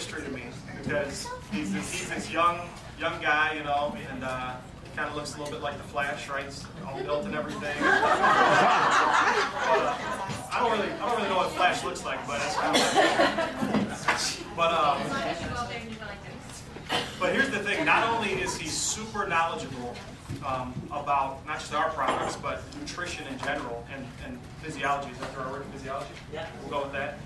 mystery to me because he's this young guy, you know, and kind of looks a little bit like the Flash, right? He's all built and everything. I don't really know what Flash looks like, but it's kind of but here's the thing. Not only is he super knowledgeable about not just our products, but nutrition in general and physiology. Is that the right word, physiology? Yeah. We'll go with that.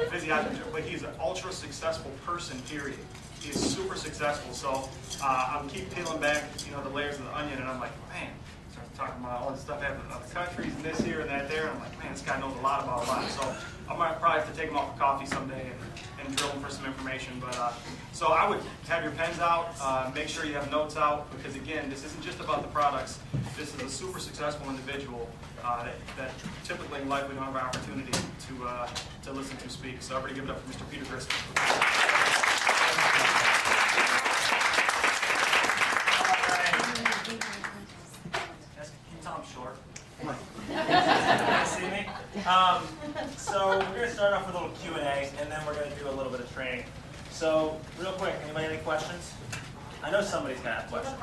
Physiology, but he's an ultra successful person, period. He is super successful. So I'm keep peeling back, you know, the layers of the onion, and I'm like, man, starts talking about all this stuff happening in other countries and this here and that there. And I'm like, man, this guy knows a lot about a lot. So I might probably have to take him out for coffee someday and drill him for some information. But so I would have your pens out, make sure you have notes out, because again, this isn't just about the products. This is a super successful individual that typically in life we don't have an opportunity to listen to speak. So everybody give it up for Mr. Peter Griscom. Can you tell I'm short? See me? So we're going to start off with a little Q&A, and then we're going to do a little bit of training. So real quick, anybody have any questions? I know somebody's going to have questions.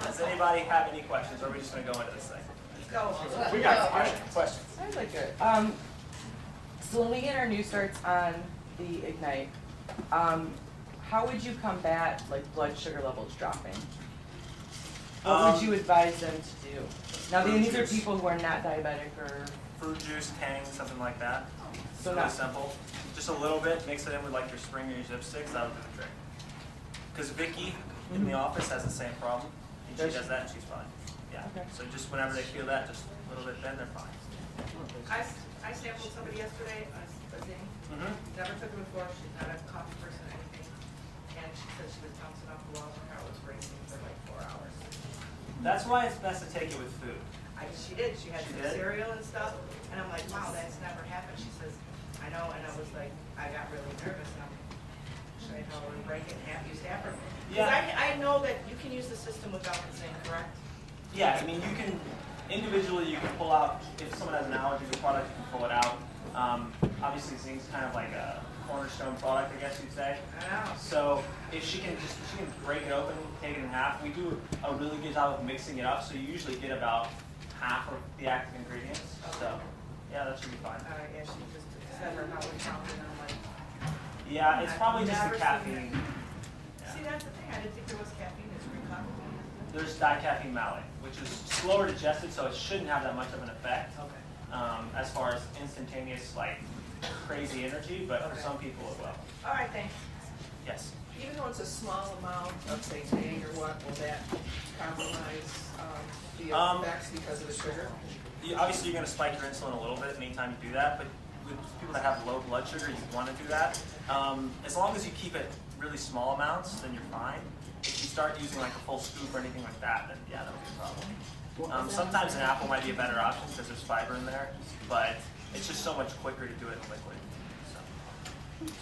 Does anybody have any questions, or are we just going to go into this thing? We got questions. Sounds like good. So when we get our new starts on the Ignite, how would you combat like blood sugar levels dropping? What would you advise them to do? Now these are people who are not diabetic or fruit juice, Tang, something like that. So really not simple. Just a little bit, mix it in with like your spring or your zip sticks, that'll do the trick. Because Vicky in the office has the same problem. And she does that and she's fine. Yeah. Okay. So just whenever they feel that, just a little bit, then they're fine. I sampled somebody yesterday, a Zing. Never took it before. She's not a coffee person or anything. And she said she was bouncing off the walls and her heart was racing for like 4 hours. That's why it's best to take it with food. She did. She had She some did? cereal and stuff. And I'm like, wow, that's never happened. She says, I know. And I was like, I got really nervous. And I'm like, should I tell her to break it in half, use half? Because I know that you can use the system without the Zing, correct? Yeah, I mean, you can, individually you can pull out, if someone has an allergy to the product, you can pull it out. Obviously Zing's kind of like a cornerstone product, I guess you'd say. I know. So if she can break it open, take it in half. We do a really good job of mixing it up, so you usually get about half of the active ingredients. So yeah, that should be fine. All right, yeah, she just said her heart was pounding, and I'm like, Yeah, it's probably just the never seen caffeine. that. See, that's the thing. I didn't think there was caffeine. It's green coffee. There's dicaffeine malate, which is slower digested, so it shouldn't have that much of an effect. Okay. As far as instantaneous, like crazy energy, but for some people it will. All right, thanks. Yes. Even though it's a small amount of, say, Tang or what, will that compromise the effects because of the sugar? Obviously, you're going to spike your insulin a little bit anytime you do that, but with people that have low blood sugar, you want to do that. As long as you keep it really small amounts, then you're fine. If you start using like a full scoop or anything like that, then yeah, that'll be a problem. Sometimes an apple might be a better option because there's fiber in there, but it's just so much quicker to do it in liquid. So,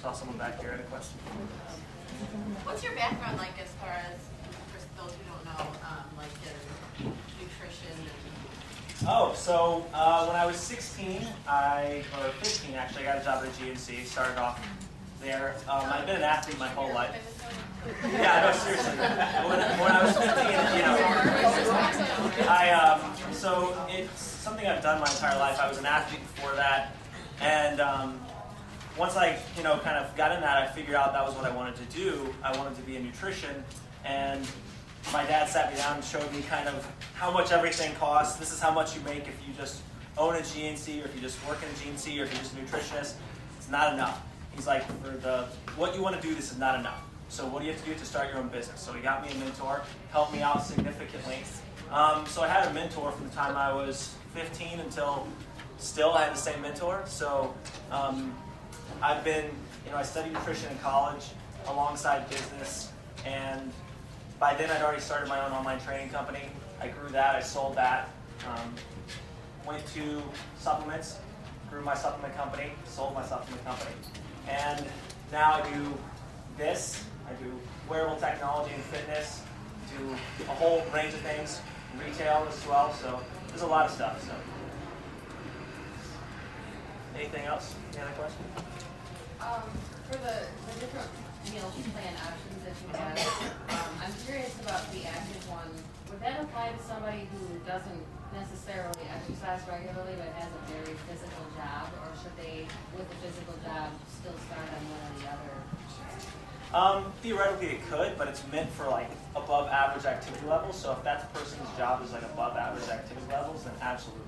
saw someone back here had a question. What's your background like as far as, for those who don't know, like their nutrition? Oh, so when I was 16, or 15 actually, I got a job at GNC, started off there. I've been an athlete my whole life. Yeah, no, seriously. When I was 15, so it's something I've done my entire life. I was an athlete before that, and once I, kind of got in that, I figured out that was what I wanted to do. I wanted to be in nutrition, and my dad sat me down and showed me kind of how much everything costs. This is how much you make if you just own a GNC, or if you just work in a GNC, or if you're just a nutritionist. It's not enough. He's like, for what you want to do, this is not enough. So what do you have to do to start your own business? So he got me a mentor, helped me out significantly. So I had a mentor from the time I was 15 until still I had the same mentor. So I've been, I studied nutrition in college alongside business, and by then I'd already started my own online training company. I grew that, I sold that, went to supplements, grew my supplement company, sold my supplement company, and now I do this. I do wearable technology and fitness, do a whole range of things, retail as well, so there's a lot of stuff. So Anything else? Any other questions? For the different meal plan options that you have, I'm curious about the active one. Would that apply to somebody who doesn't necessarily exercise regularly but has a very physical job, or should they, with a physical job, still start on one or the other? Theoretically it could, but it's meant for like above average activity levels. So if that person's job is like above average activity levels, then absolutely.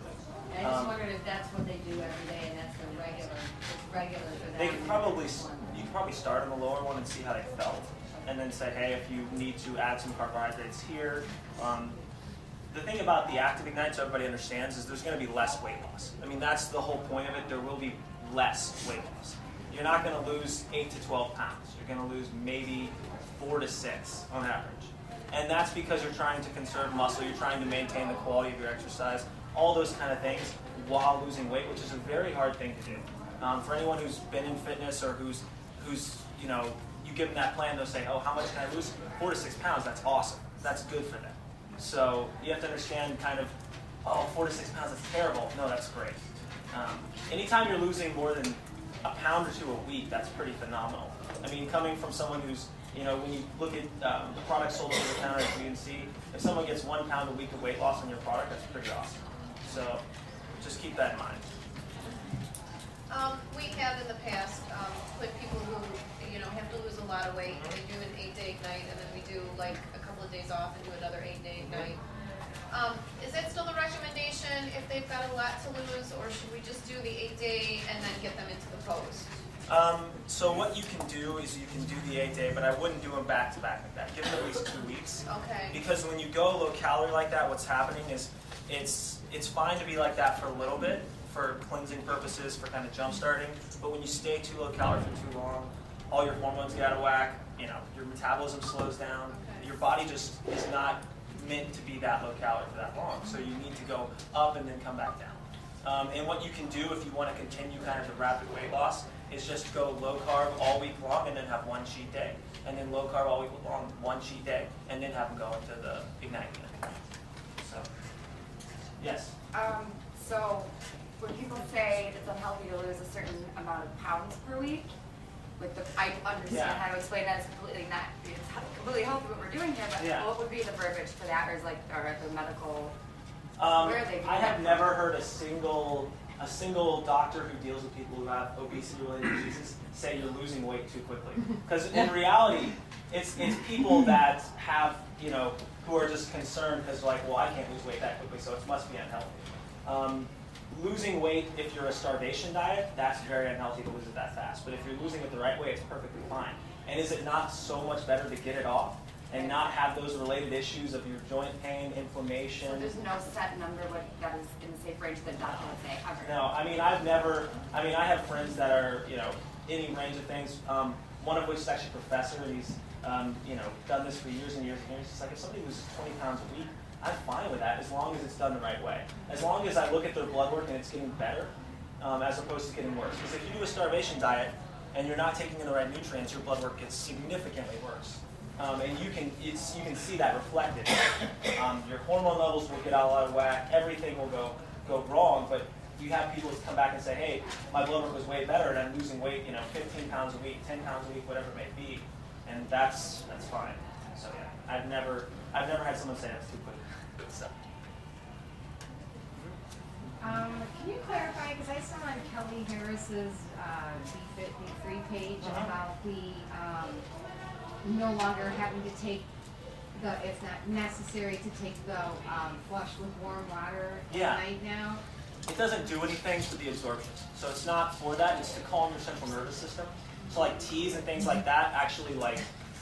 And I just wondered if that's what they do every day and that's their regular, it's regular for them. They could you could probably start on the lower one and see how they felt, and then say, hey, if you need to add some carbohydrates here. The thing about the active ignite, so everybody understands, is there's going to be less weight loss. I mean, that's the whole point of it. There will be less weight loss. You're not going to lose 8 to 12 pounds. You're going to lose maybe 4 to 6 on average. And that's because you're trying to conserve muscle. You're trying to maintain the quality of your exercise. All those kind of things while losing weight, which is a very hard thing to do. For anyone who's been in fitness or who's you know, you give them that plan, they'll say, oh, how much can I lose? 4 to 6 pounds. That's awesome. That's good for them. So you have to understand kind of, oh, 4 to 6 pounds, that's terrible. No, that's great. Anytime you're losing more than a pound or 2 a week, that's pretty phenomenal. I mean, coming from someone who's, you know, when you look at the products sold over the counter at GNC, if someone gets 1 pound a week of weight loss on your product, that's pretty awesome. So just keep that in mind. We have in the past put people who, you know, have to lose a lot of weight, and they do an 8-day ignite, and then we do like a couple of days off and do another 8-day ignite. Is that still the recommendation if they've got a lot to lose, or should we just do the 8-day and then get them into the pose? So what you can do is you can do the 8-day, but I wouldn't do them back to back like that. Give them at least 2 weeks. Okay. Because when you go low calorie like that, what's happening is it's fine to be like that for a little bit, for cleansing purposes, for kind of jump starting. But when you stay too low calorie for too long, all your hormones get out of whack. You know, your metabolism slows down. Okay. Your body just is not meant to be that low calorie for that long. So you need to go up and then come back down. And what you can do if you want to continue kind of the rapid weight loss is just go low carb all week long and then have 1 cheat day. And then low carb all week long, 1 cheat day, and then have them go into the ignite again. So, yes? So when people say it's unhealthy to lose a certain amount of pounds per week, I understand how to explain that. It's completely completely healthy what we're doing here, but what would be the verbiage for that, or the medical? Where are they? I have never heard a single doctor who deals with people who have obesity-related diseases say you're losing weight too quickly. Because in reality, it's people that have, you know, who are just concerned because like, well, I can't lose weight that quickly, so it must be unhealthy. Losing weight, if you're a starvation diet, that's very unhealthy to lose it that fast. But if you're losing it the right way, it's perfectly fine. And is it not so much better to get it off and not have those related issues of your joint pain, inflammation? So there's no set number that is in the safe range that the doctor would say ever? No, I have friends that are, you know, any range of things. One of which is actually a professor, and he's, you know, done this for years and years and years. It's like if somebody loses 20 pounds a week, I'm fine with that as long as it's done the right way. As long as I look at their blood work and it's getting better, as opposed to getting worse. Because if you do a starvation diet and you're not taking in the right nutrients, your blood work gets significantly worse. And you can see that reflected. Your hormone levels will get out of whack. Everything will go wrong. But you have people come back and say, hey, my blood work was way better, and I'm losing weight, you know, 15 pounds a week, 10 pounds a week, whatever it may be, and that's fine. So yeah, I've never had someone say that's too quick. So. Can you clarify, because I saw on Kelly Harris's Be Fit, Be Free page about the no longer having to take it's not necessary to take the flush with warm water at night now? It doesn't do anything for the absorption. So it's not for that, it's to calm your central nervous system. So like teas and things like that actually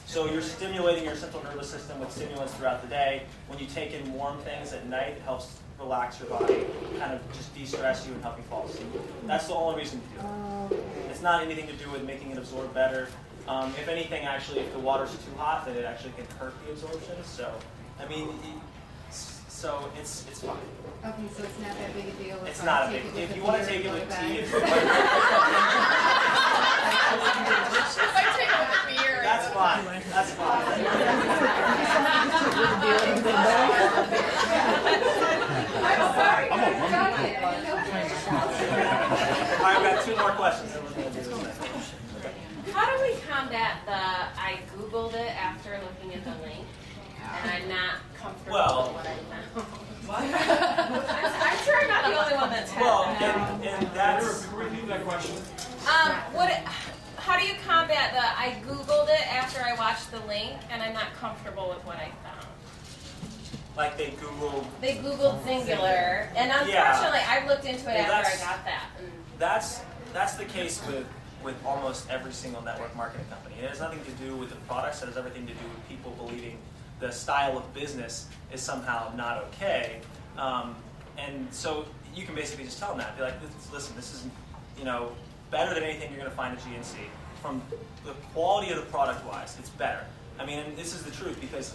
so you're stimulating your central nervous system with stimulants throughout the day. When you take in warm things at night, it helps relax your body, kind of just de-stress you and help you fall asleep. That's the only reason to do it. It's not anything to do with making it absorb better. If anything, actually, if the water's too hot, then it actually can hurt the absorption. So, I mean, so it's fine. Okay, so it's not that big a deal. It's not a big deal. If you want to take it with tea, if you want that's fine. That's fine. I'm sorry. I've got 2 more questions, then we're going to do this next. How do we combat the I Googled it after looking at the link and I'm not comfortable Well, with what I found? I'm sure I'm not the only one that's had Well, that. and that's, Repeat that question. How do you combat the I Googled it after I watched the link and I'm not comfortable with what I found? like they Googled, They Googled singular, and Yeah. unfortunately, I looked into it Well, after I that's- got that. And that's the case with almost every single network marketing company. It has nothing to do with the products, it has everything to do with people believing the style of business is somehow not okay. And so you can basically just tell them that. Be like, listen, this is, better than anything you're going to find at GNC. From the quality of the product wise, it's better. I mean, and this is the truth because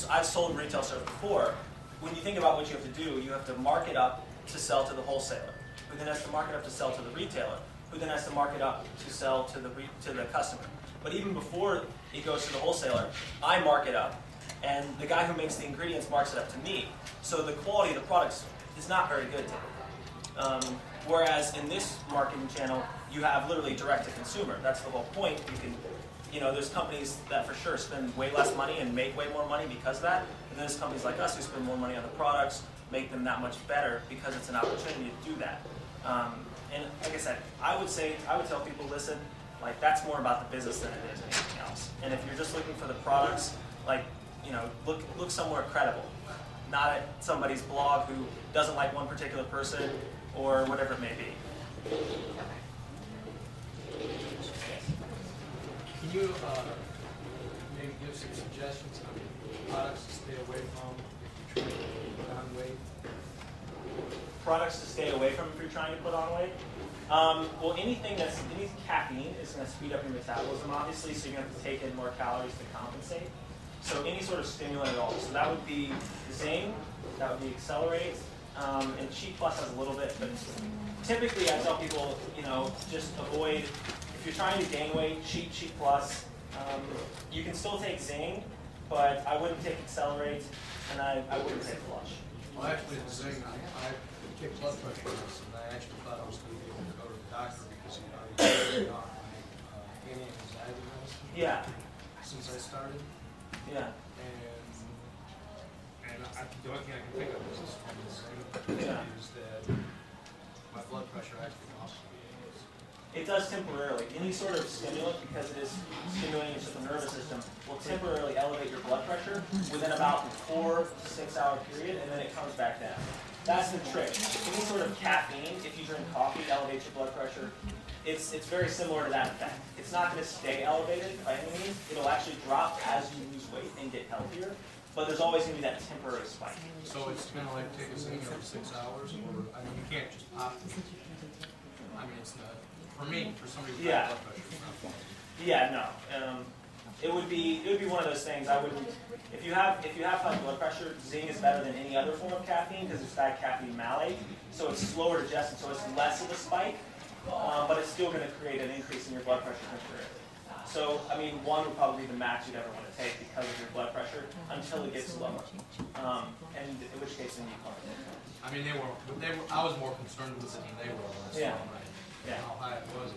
I've sold retail stuff before. When you think about what you have to do, you have to mark it up to sell to the wholesaler, who then has to mark it up to sell to the retailer, who then has to mark it up to sell to the customer. But even before it goes to the wholesaler, I mark it up, and the guy who makes the ingredients marks it up to me. So the quality of the products is not very good typically. Whereas in this marketing channel, you have literally direct to consumer. That's the whole point. You can, there's companies that for sure spend way less money and make way more money because of that. And then there's companies like us who spend more money on the products, make them that much better because it's an opportunity to do that. And like I said, I would tell people, listen, like that's more about the business than it is anything else. And if you're just looking for the products, like, look somewhere credible, not at somebody's blog who doesn't like one particular person or whatever it may be. Can you maybe give some suggestions on products to stay away from if you're trying to put on weight? Products to stay away from if you're trying to put on weight? Well, any caffeine is going to speed up your metabolism, obviously, so you're going to have to take in more calories to compensate. So any sort of stimulant at all. So that would be Zing, that would be Accelerate, and Cheat Plus has a little bit, but typically I tell people, just avoid, if you're trying to gain weight, Cheat Plus. You can still take Zing, but I wouldn't take Accelerate, and I wouldn't take Flush. Well, actually, the Zing, I take blood pressure medicine, and I actually thought I was going to be able to go to the doctor because he already got my anti-anxiety medicine. Yeah. Since I started. Yeah. And the only thing I can think of is this one Yeah. is that my blood pressure actually drops. It does temporarily. Any sort of stimulant, because it is stimulating the nervous system, will temporarily elevate your blood pressure within about 4 to 6 hour period, and then it comes back down. That's the trick. Any sort of caffeine, if you drink coffee, elevates your blood pressure. It's very similar to that effect. It's not going to stay elevated by any means. It'll actually drop as you lose weight and get healthier, but there's always going to be that temporary spike. So it's going to like take a Zing every 6 hours, or I mean, you can't just pop it. I mean, it's not, for me, for somebody with high blood pressure, it's not fun. Yeah, no. It would be one of those things. I wouldn't. If you have high blood pressure, Zing is better than any other form of caffeine because it's dicaffeine malate, so it's slower digested, so it's less of a spike, but it's still going to create an increase in your blood pressure temporarily. So, I mean, 1 would probably be the max you'd ever want to take because of your blood pressure until it gets lower, and in which case then you can't. I mean, they were. I was more concerned with it than they were. Yeah. Yeah. How high it was.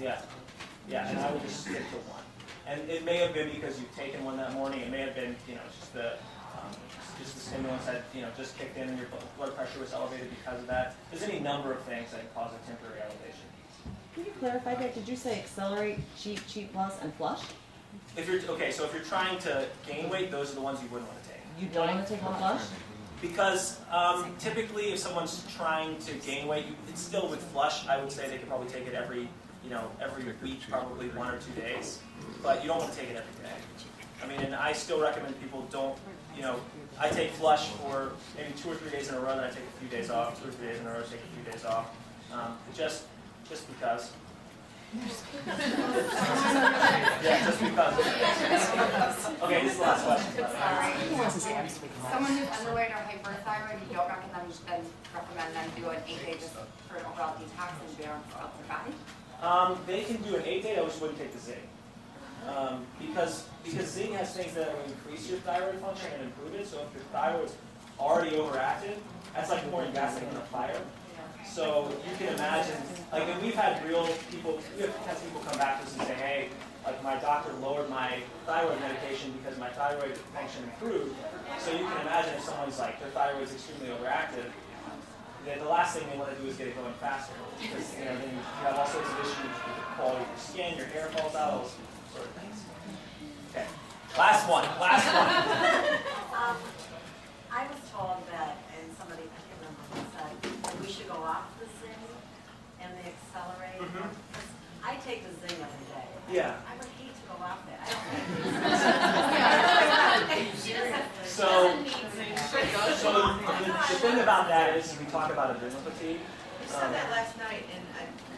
Yeah. Yeah, and I would just stick to 1. And it may have been because you've taken one that morning. It may have been, just the stimulants that, just kicked in and your blood pressure was elevated because of that. There's any number of things that cause a temporary elevation. Can you clarify that? Did you say Accelerate, Cheat Plus, and Flush? So if you're trying to gain weight, those are the ones you wouldn't want to take. You don't want to take the Flush? Because typically if someone's trying to gain weight, it's still with Flush, I would say they could probably take it every week, probably 1 or 2 days. But you don't want to take it every day. I mean, and I still recommend people don't, I take Flush for maybe 2 or 3 days in a row, then I take a few days off, 2 or 3 days in a row, take a few days off. Just because. Yeah, just because. Okay, this is the last question. Sorry. Someone who's underweight or hyperthyroid, you don't recommend them do an 8-day just for an overall detox and balance out their body? They can do an 8-day, I just wouldn't take the Zing. Because Zing has things that will increase your thyroid function and improve it, so if your thyroid's already overactive, that's like pouring gasoline on a fire. So you can imagine, like, and we've had people come back to us and say, hey, like my doctor lowered my thyroid medication because my thyroid function improved. So you can imagine if someone's like, their thyroid's extremely overactive, then the last thing they want to do is get it going faster. Because then you have all sorts of issues with the quality of your skin, your hair falls out, all those sort of things. Okay, last one. I was told that, and somebody, I can't remember who said, that we should go off the Zing and the Accelerate. I take the Zing every day. Yeah. I would hate to go off that. I don't So the thing about that is we talk about adrenal fatigue. You said that last night, and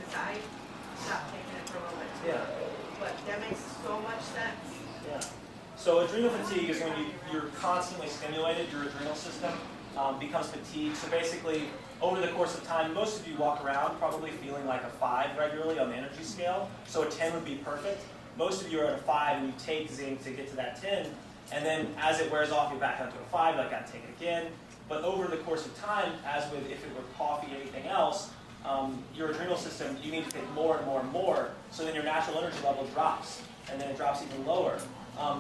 because I stopped taking it for a little bit too. Yeah. But that makes so much sense. Yeah. So adrenal fatigue is when you're constantly stimulated, your adrenal system becomes fatigued. So basically, over the course of time, most of you walk around probably feeling like a 5 regularly on the energy scale. So a 10 would be perfect. Most of you are at a 5 and you take zinc to get to that 10. And then as it wears off, you're back down to a 5, like gotta take it again. But over the course of time, as with if it were coffee or anything else, your adrenal system, you need to take more and more and more. So then your natural energy level drops, and then it drops even lower.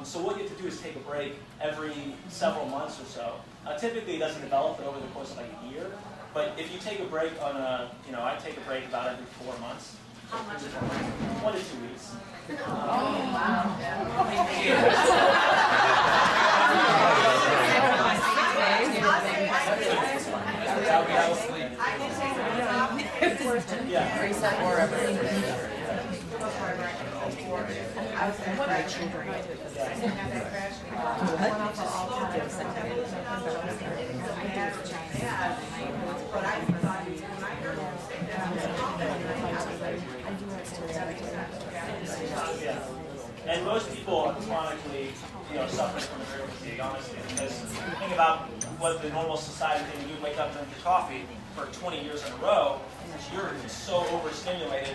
So what you have to do is take a break every several months or so. Typically it doesn't develop over the course of like a year. But if you take a break on I take a break about every 4 months. How much of a break? 1 to 2 weeks. Reset or everything. I was going to cry. I didn't have that crash. But I thought when I heard him say that, I was like, Yeah. And most people are chronically, suffering from adrenal fatigue, honestly, because think about what the normal society thing, you wake up and drink your coffee for 20 years in a row, you're so overstimulated,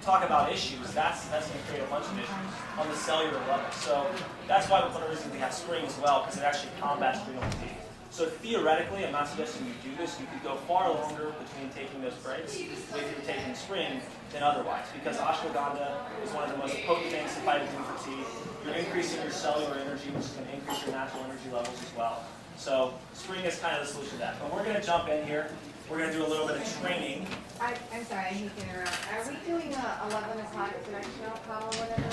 talk about issues, that's going to create a bunch of issues on the cellular level. So that's why one of the reasons we have spring as well, because it actually combats adrenal fatigue. So theoretically, I'm not suggesting you do this, you could go far longer between taking those breaks if you're taking spring than otherwise, because ashwagandha is one of the most potent things to fight adrenal fatigue. You're increasing your cellular energy, which is going to increase your natural energy levels as well. So spring is kind of the solution to that. But we're going to jump in here. We're going to do a little bit of training. I'm sorry, I hate to interrupt. Are we doing a 11 o'clock tonight show call or whatever?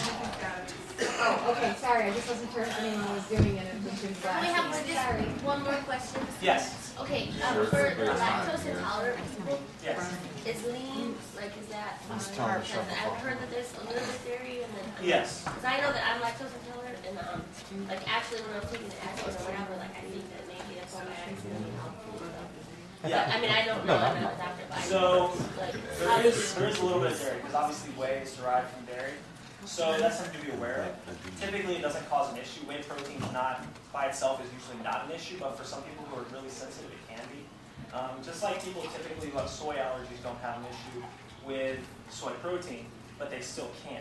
Oh, okay, sorry, I just wasn't sure if anyone was doing it. We have Sorry. one more question. Yes. Okay, for lactose intolerant people, Yes. is lean, is that hard? Because I've heard that there's a little bit dairy and then. Yes. Because I know that I'm lactose intolerant and actually when I was taking the aspirin or whatever, I think that maybe that's why my accidentally helpful. Yeah. I mean, I don't know, I'm not a doctor, but So how there is a little bit of dairy, because obviously whey is derived from dairy. So that's something to be aware of. Typically it doesn't cause an issue. Whey protein by itself is usually not an issue, but for some people who are really sensitive, it can be. Just like people typically who have soy allergies don't have an issue with soy protein, but they still can.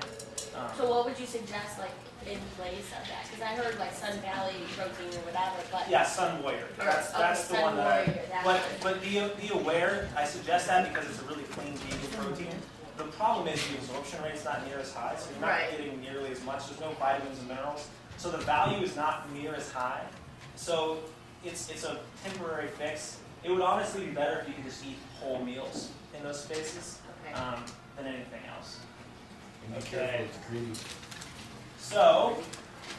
So what would you suggest, in place of that? Because I heard Sun Valley protein or whatever, but. Yeah, Sun Warrior. That's the one that but be aware, I suggest that because it's a really clean vegan protein. The problem is the absorption rate's not near as high, so you're not getting nearly as much. There's no vitamins and minerals. So the value is not near as high. So it's a temporary fix. It would honestly be better if you could just eat whole meals in those spaces than anything else. Okay. So,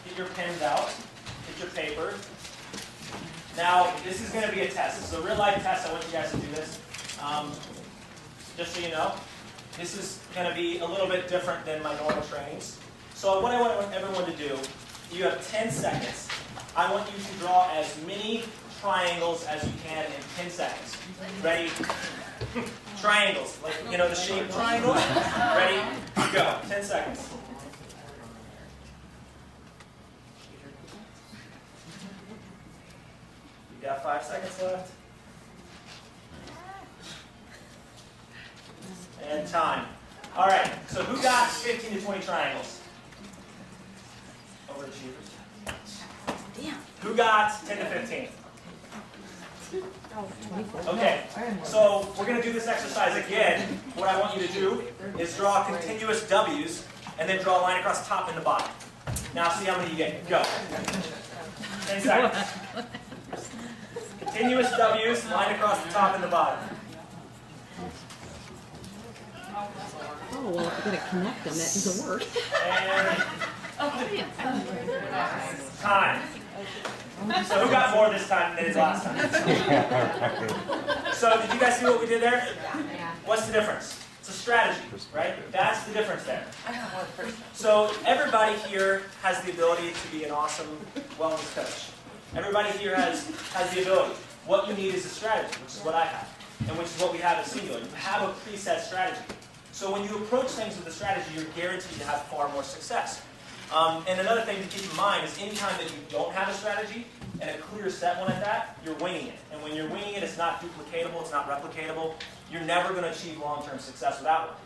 get your pens out, get your paper. Now, this is going to be a test. This is a real life test. I want you guys to do this. Just so you know, this is going to be a little bit different than my normal trainings. So what I want everyone to do, you have 10 seconds. I want you to draw as many triangles as you can in 10 seconds. Ready? Triangles, the shape triangle. Ready? Go. 10 seconds. You got 5 seconds left. And time. All right, so who got 15 to 20 triangles? Overachievers. Damn. Who got 10 to 15? Okay, so we're going to do this exercise again. What I want you to do is draw continuous W's and then draw a line across the top and the bottom. Now see how many you get. Go. 10 seconds. Continuous W's, line across the top and the bottom. Oh, well, if you're going to connect them, that doesn't work. And time. So who got more this time than they did last time? So did you guys see what we did there? What's the difference? It's a strategy, right? That's the difference there. So everybody here has the ability to be an awesome wellness coach. Everybody here has the ability. What you need is a strategy, which is what I have, and which is what we have at Singular. You have a preset strategy. So when you approach things with a strategy, you're guaranteed to have far more success. And another thing to keep in mind is anytime that you don't have a strategy, and a clear set one at that, you're winging it. And when you're winging it, it's not duplicatable, it's not replicatable. You're never going to achieve long-term success without one.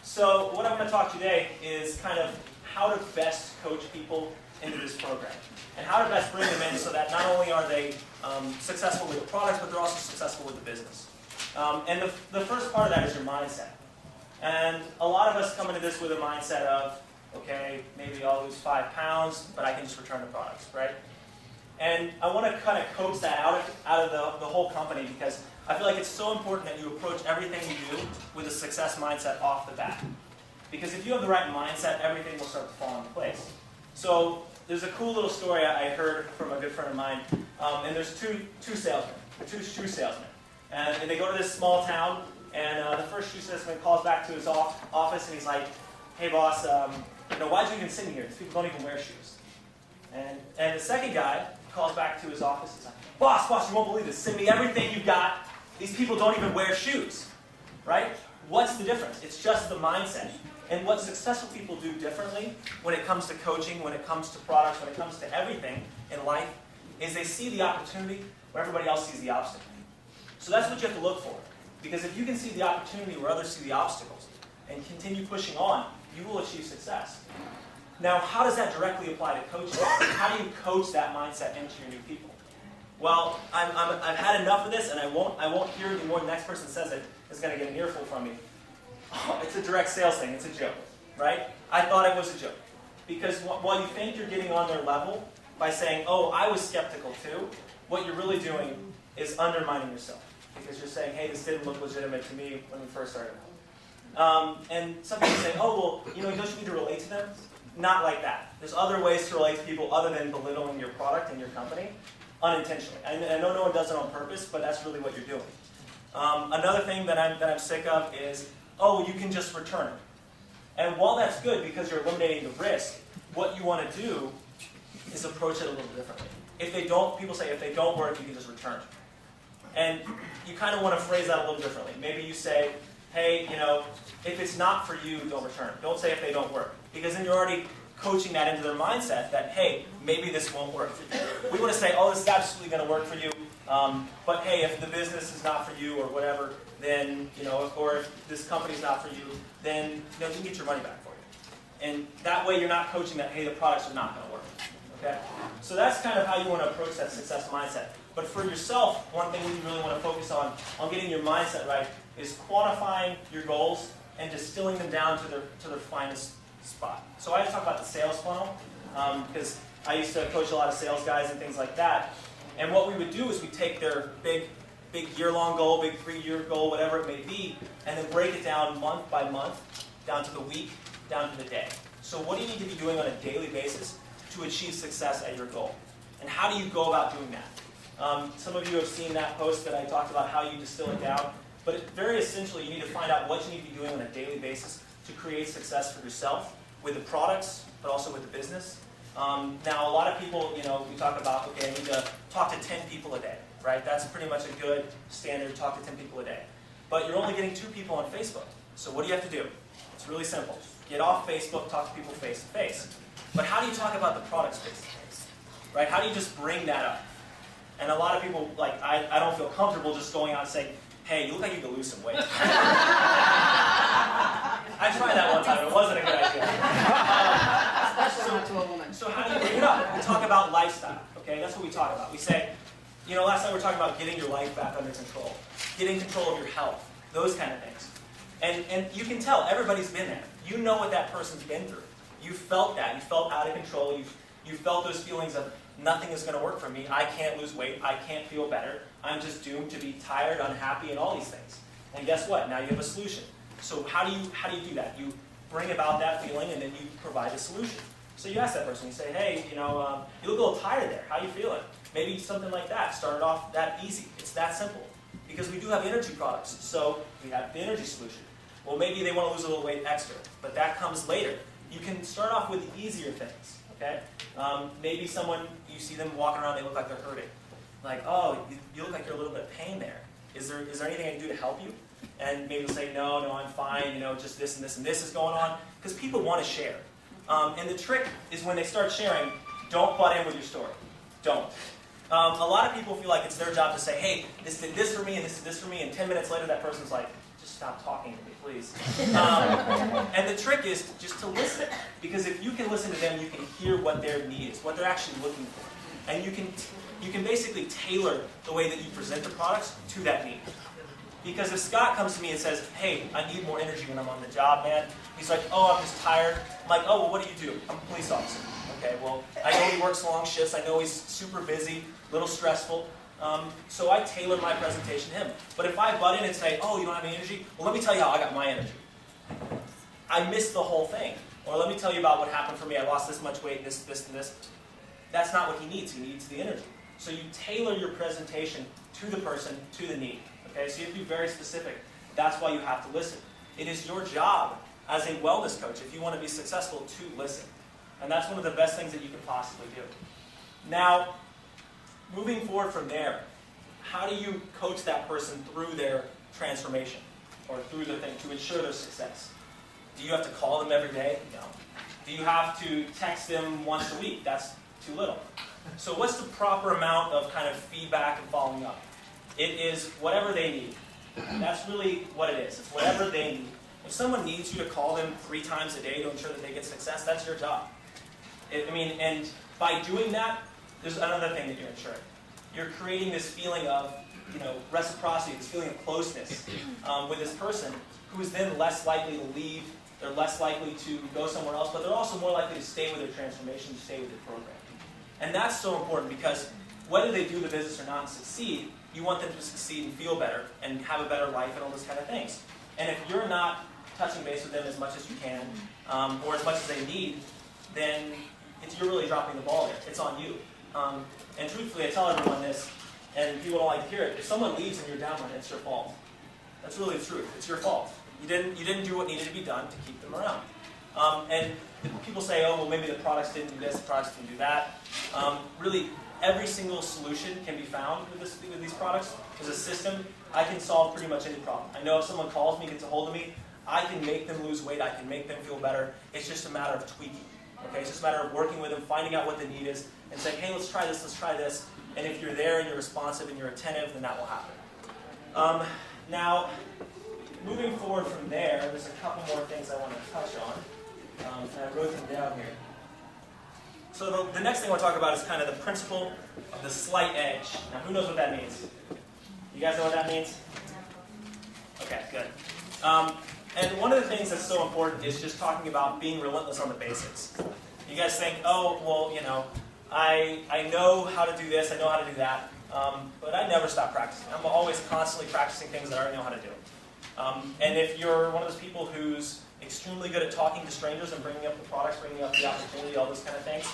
So what I'm going to talk today is kind of how to best coach people into this program. And how to best bring them in so that not only are they successful with the products, but they're also successful with the business. And the first part of that is your mindset. And a lot of us come into this with a mindset of, okay, maybe I'll lose 5 pounds, but I can just return the products, right? And I want to kind of coach that out of the whole company because I feel like it's so important that you approach everything you do with a success mindset off the bat. Because if you have the right mindset, everything will start to fall into place. So there's a cool little story I heard from a good friend of mine, and there's two salesmen, two shoe salesmen. And they go to this small town, and the first shoe salesman calls back to his office, and he's like, hey boss, why'd you even sit in here? These people don't even wear shoes. And the second guy calls back to his office, he's like, boss, you won't believe this. Send me everything you've got. These people don't even wear shoes, right? What's the difference? It's just the mindset. And what successful people do differently when it comes to coaching, when it comes to products, when it comes to everything in life, is they see the opportunity where everybody else sees the obstacle. So that's what you have to look for. Because if you can see the opportunity where others see the obstacles and continue pushing on, you will achieve success. Now, how does that directly apply to coaching? How do you coach that mindset into your new people? Well, I've had enough of this, and I won't hear anymore. The next person says it is going to get an earful from me. Oh, it's a direct sales thing. It's a joke, right? I thought it was a joke. Because while you think you're getting on their level by saying, oh, I was skeptical too, what you're really doing is undermining yourself. Because you're saying, hey, this didn't look legitimate to me when we first started. And some people say, oh, well, don't you need to relate to them? Not like that. There's other ways to relate to people other than belittling your product and your company, unintentionally. I know no one does it on purpose, but that's really what you're doing. Another thing that I'm sick of is, oh, you can just return it. And while that's good because you're eliminating the risk, what you want to do is approach it a little differently. People say if they don't work, you can just return it. And you kind of want to phrase that a little differently. Maybe you say, hey, if it's not for you, don't return it. Don't say if they don't work. Because then you're already coaching that into their mindset that, hey, maybe this won't work for you. We want to say, oh, this is absolutely going to work for you. But hey, if the business is not for you or whatever, then, or if this company's not for you, then you can get your money back for you. And that way you're not coaching that, hey, the products are not going to work. Okay? So that's kind of how you want to approach that success mindset. But for yourself, one thing you really want to focus on getting your mindset right, is quantifying your goals and distilling them down to their finest spot. So I just talk about the sales funnel, because I used to coach a lot of sales guys and things like that. And what we would do is we take their big year-long goal, big 3-year goal, whatever it may be, and then break it down month by month, down to the week, down to the day. So what do you need to be doing on a daily basis to achieve success at your goal? And how do you go about doing that? Some of you have seen that post that I talked about how you distill it down. But very essentially, you need to find out what you need to be doing on a daily basis to create success for yourself with the products, but also with the business. Now, a lot of people, we talk about, okay, I need to talk to 10 people a day, right? That's pretty much a good standard, talk to 10 people a day. But you're only getting 2 people on Facebook. So what do you have to do? It's really simple. Get off Facebook, talk to people face to face. But how do you talk about the products face to face? Right? How do you just bring that up? And a lot of people, I don't feel comfortable just going out and saying, hey, you look like you could lose some weight. I tried that one time. It wasn't a good idea. Especially not to a woman. So how do you bring it up? We talk about lifestyle. Okay, that's what we talk about. We say, last night we were talking about getting your life back under control, getting control of your health, those kind of things. And you can tell, everybody's been there. You know what that person's been through. You felt that. You felt out of control. You felt those feelings of nothing is going to work for me. I can't lose weight. I can't feel better. I'm just doomed to be tired, unhappy, and all these things. And guess what? Now you have a solution. So how do you do that? You bring about that feeling, and then you provide a solution. So you ask that person, you say, hey, you look a little tired there. How are you feeling? Maybe something like that. Start it off that easy. It's that simple. Because we do have energy products. So we have the energy solution. Well, maybe they want to lose a little weight extra, but that comes later. You can start off with the easier things, okay? Maybe someone, you see them walking around, they look like they're hurting. Like, oh, you look like you're a little bit of pain there. Is there anything I can do to help you? And maybe they'll say, no, I'm fine, just this and this and this is going on. Because people want to share. And the trick is when they start sharing, don't butt in with your story. Don't. A lot of people feel like it's their job to say, hey, this did this for me and this did this for me, and 10 minutes later that person's like, just stop talking to me, please. And the trick is just to listen. Because if you can listen to them, you can hear what their need is, what they're actually looking for. And you can basically tailor the way that you present the products to that need. Because if Scott comes to me and says, hey, I need more energy when I'm on the job, man. He's like, oh, I'm just tired. I'm like, oh, well, what do you do? I'm a police officer. Okay, well, I know he works long shifts. I know he's super busy, a little stressful. So I tailor my presentation to him. But if I butt in and say, oh, you don't have any energy? Well, let me tell you how I got my energy. I missed the whole thing. Or let me tell you about what happened for me. I lost this much weight, this, and this. That's not what he needs. He needs the energy. So you tailor your presentation to the person, to the need. Okay, so you have to be very specific. That's why you have to listen. It is your job as a wellness coach, if you want to be successful, to listen. And that's one of the best things that you can possibly do. Now, moving forward from there, how do you coach that person through their transformation or through the thing to ensure their success? Do you have to call them every day? No. Do you have to text them once a week? That's too little. So what's the proper amount of kind of feedback and following up? It is whatever they need. That's really what it is. It's whatever they need. If someone needs you to call them 3 times a day to ensure that they get success, that's your job. And by doing that, there's another thing that you're ensuring. You're creating this feeling of, reciprocity, this feeling of closeness with this person, who is then less likely to leave. They're less likely to go somewhere else, but they're also more likely to stay with their transformation, to stay with their program. And that's so important because whether they do the business or not and succeed, you want them to succeed and feel better and have a better life and all those kind of things. And if you're not touching base with them as much as you can, or as much as they need, then you're really dropping the ball there. It's on you. And truthfully, I tell everyone this, and people don't like to hear it. If someone leaves and you're down on it, it's your fault. That's really the truth. It's your fault. You didn't do what needed to be done to keep them around. And people say, oh, well, maybe the products didn't do this, the products didn't do that. Really, every single solution can be found with these products. There's a system. I can solve pretty much any problem. I know if someone calls me, gets a hold of me, I can make them lose weight. I can make them feel better. It's just a matter of tweaking. Okay, it's just a matter of working with them, finding out what the need is, and saying, hey, let's try this, let's try this. And if you're there and you're responsive and you're attentive, then that will happen. Now, moving forward from there, there's a couple more things I want to touch on. And I wrote them down here. So the next thing I want to talk about is kind of the principle of the slight edge. Now, who knows what that means? You guys know what that means? Okay, good. And one of the things that's so important is just talking about being relentless on the basics. You guys think, oh, well, I know how to do this, I know how to do that, but I never stop practicing. I'm always constantly practicing things that I already know how to do. And if you're one of those people who's extremely good at talking to strangers and bringing up the products, bringing up the opportunity, all those kind of things,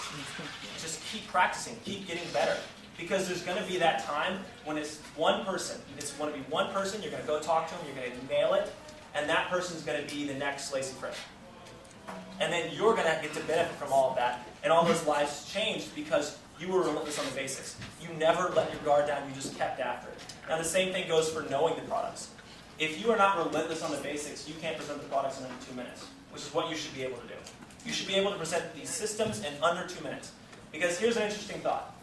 just keep practicing, keep getting better. Because there's going to be that time when it's one person. It's going to be one person, you're going to go talk to them, you're going to nail it, and that person's going to be the next Lacey Fred. And then you're going to get to benefit from all of that, and all those lives changed because you were relentless on the basics. You never let your guard down, you just kept after it. Now the same thing goes for knowing the products. If you are not relentless on the basics, you can't present the products in under 2 minutes, which is what you should be able to do. You should be able to present these systems in under 2 minutes. Because here's an interesting thought.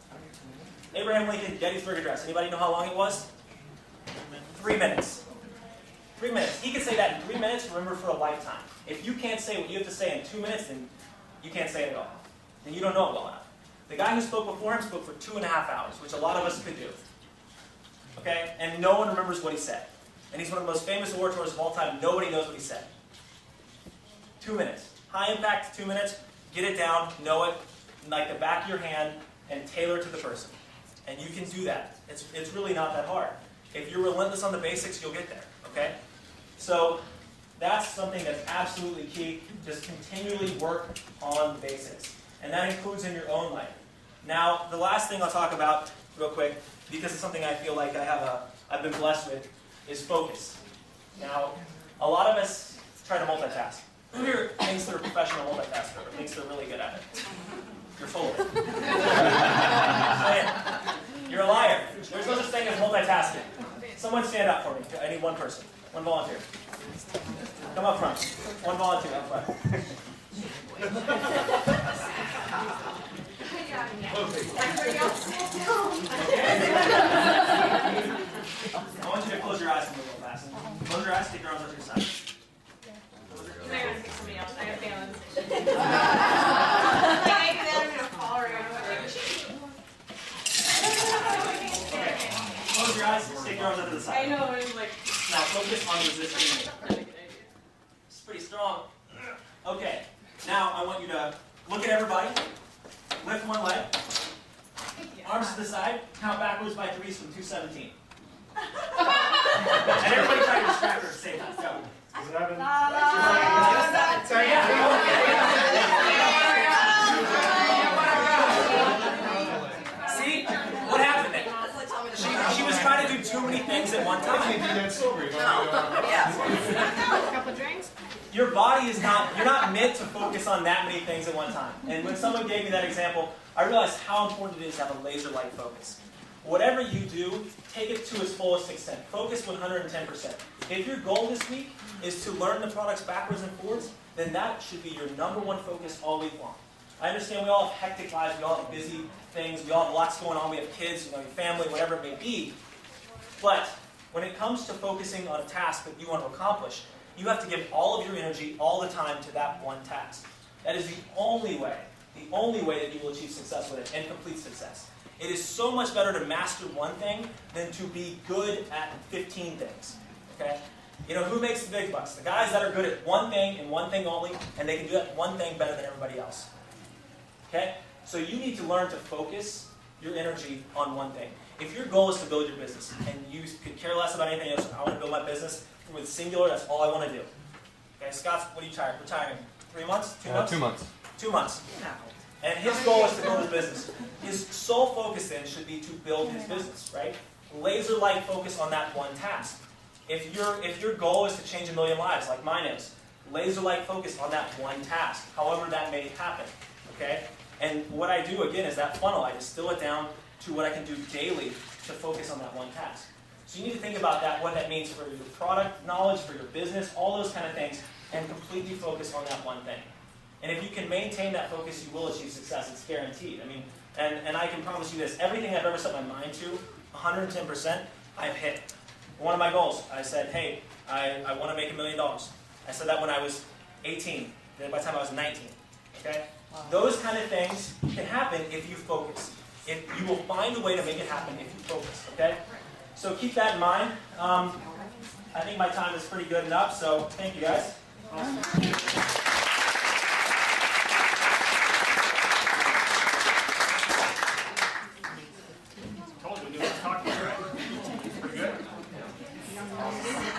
Abraham Lincoln Gettysburg Address. Anybody know how long it was? 3 minutes. 3 minutes. He could say that in 3 minutes, remember for a lifetime. If you can't say what you have to say in 2 minutes, then you can't say it at all. Then you don't know it well enough. The guy who spoke before him spoke for 2.5 hours, which a lot of us could do. okay? And no one remembers what he said. And he's one of the most famous orators of all time. Nobody knows what he said. 2 minutes. High impact, 2 minutes. Get it down, know it, like the back of your hand, and tailor it to the person. And you can do that. It's really not that hard. If you're relentless on the basics, you'll get there, okay? So that's something that's absolutely key. Just continually work on the basics. And that includes in your own life. Now, the last thing I'll talk about real quick, because it's something I feel like I've been blessed with, is focus. Now, a lot of us try to multitask. Who here thinks they're a professional multitasker or thinks they're really good at it? You're full of it. You're a liar. There's no such thing as multitasking. Someone stand up for me. I need one person. One volunteer. Come up front. One volunteer up front. I want you to close your eyes and move real fast. Close your eyes, take your arms out to your side. Close your eyes, stick your arms out to the side. I know, it's like... Now focus on resisting. It's pretty strong. Okay, now I want you to look at everybody, lift one leg, arms to the side, count backwards by threes from 217. And everybody try to distract her at the same time. Go. Is it Evan? See? What happened there? She was trying to do too many things at one time. Your body is not, you're not meant to focus on that many things at one time. And when someone gave me that example, I realized how important it is to have a laser-like focus. Whatever you do, take it to its fullest extent. Focus 110%. If your goal this week is to learn the products backwards and forwards, then that should be your #1 focus all week long. I understand we all have hectic lives, we all have busy things, we all have lots going on, we have kids, your family, whatever it may be. But when it comes to focusing on a task that you want to accomplish, you have to give all of your energy all the time to that one task. That is the only way that you will achieve success with it and complete success. It is so much better to master one thing than to be good at 15 things. Okay? You know, who makes the big bucks? The guys that are good at one thing and one thing only, and they can do that one thing better than everybody else. Okay? So you need to learn to focus your energy on one thing. If your goal is to build your business, and you could care less about anything else, I want to build my business with singular, that's all I want to do. Okay, Scott, what are you retiring? 3 months? 2 months? 2 months. 2 months. And his goal is to build his business. His sole focus then should be to build his business, right? Laser-like focus on that one task. If your goal is to change 1 million lives, like mine is, laser-like focus on that one task, however that may happen, okay? And what I do, again, is that funnel. I distill it down to what I can do daily to focus on that one task. So you need to think about that, what that means for your product knowledge, for your business, all those kind of things, and completely focus on that one thing. And if you can maintain that focus, you will achieve success. It's guaranteed. I mean, and I can promise you this, everything I've ever set my mind to, 110%, I've hit. One of my goals, I said, hey, I want to make $1 million. I said that when I was 18, then by the time I was 19. Okay? Wow. Those kind of things can happen if you focus. If you will find a way to make it happen if you focus. Okay? So keep that in mind. I think my time is pretty good enough, so thank you guys. Awesome.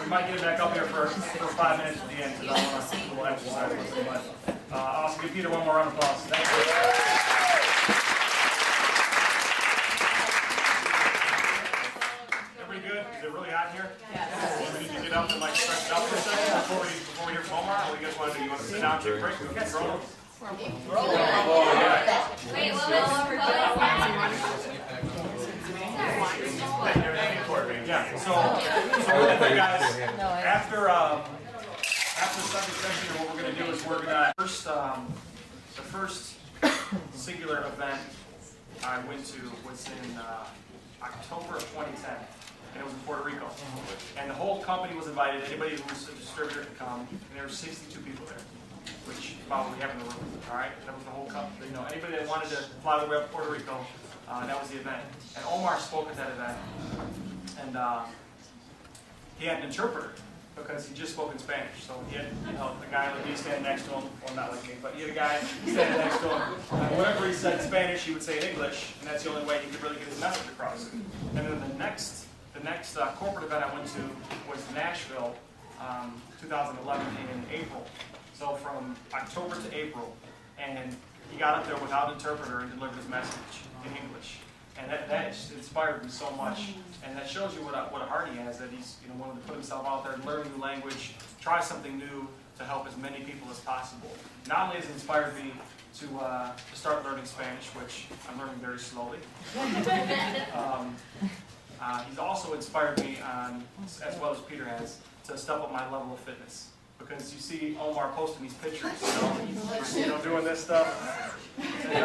We might get it back up here for 5 minutes at the end because I want to do a little exercise with it. But I'll also give Peter one more round of applause. Thank you. Everybody good? Is it really hot in here? Yes. We need to get up and like stretch it out for a second before we hear from OMAR. What do you guys want to do? You want to sit down, take a break? Okay, roll. Wait, what was Yeah, so really quick, guys, after the second session, what we're going to do is we're going to, the first singular event I went to was in October of 2010, and it was in Puerto Rico. And the whole company was invited, anybody who was a distributor could come, and there were 62 people there, which probably have in the room, all right? That was the whole company, you know, anybody that wanted to fly the way up to Puerto Rico, that was the event. And OMAR spoke at that event. and he had an interpreter because he just spoke in Spanish. So he had, a guy like me standing next to him, well, not like me, but he had a guy standing next to him. And whatever he said in Spanish, he would say in English, and that's the only way he could really get his message across. And then the next corporate event I went to was Nashville, 2011 in April. So from October to April, and he got up there without an interpreter and delivered his message in English. And that inspired me so much. And that shows you what a heart he has, that he's willing to put himself out there and learn a new language, try something new to help as many people as possible. Not only has it inspired me to start learning Spanish, which I'm learning very slowly, he's also inspired me, as well as Peter has, to step up my level of fitness. Because you see Omar posting these pictures, doing this stuff. And,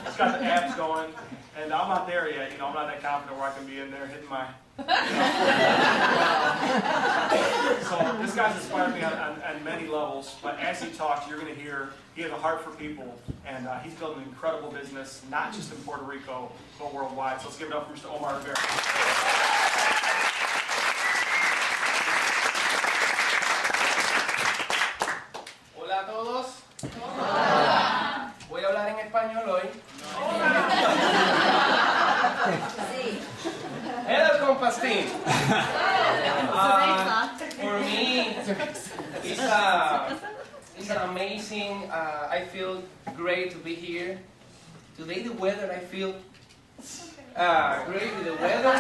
he's got the abs going, and I'm not there yet. I'm not that confident where I can be in there hitting my. So this guy's inspired me on many levels. But as he talks, you're going to hear he has a heart for people, and he's building an incredible business, not just in Puerto Rico, but worldwide. So let's give it up for Mr. Omar Rivera. Hola a todos. Hola. Voy a hablar en español hoy. Hello, compastín. For me, it's amazing. I feel great to be here. Today the weather, I feel great with the weather.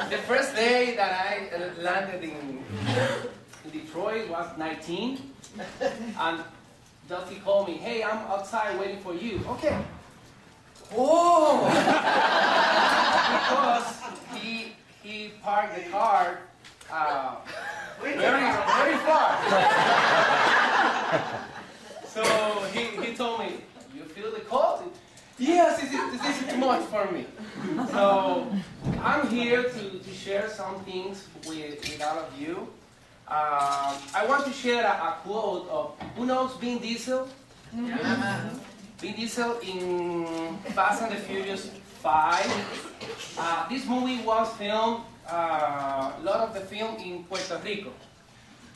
The first day that I landed in Detroit was 19, and Dusty called me, hey, I'm outside waiting for you. Okay. Oh! Because he parked the car very far. So he told me, you feel the cold? Yes, this is too much for me. So I'm here to share some things with all of you. I want to share a quote of, who knows Vin Diesel? Yeah. Vin Diesel in Fast and the Furious 5. This movie was filmed, a lot of the film in Puerto Rico.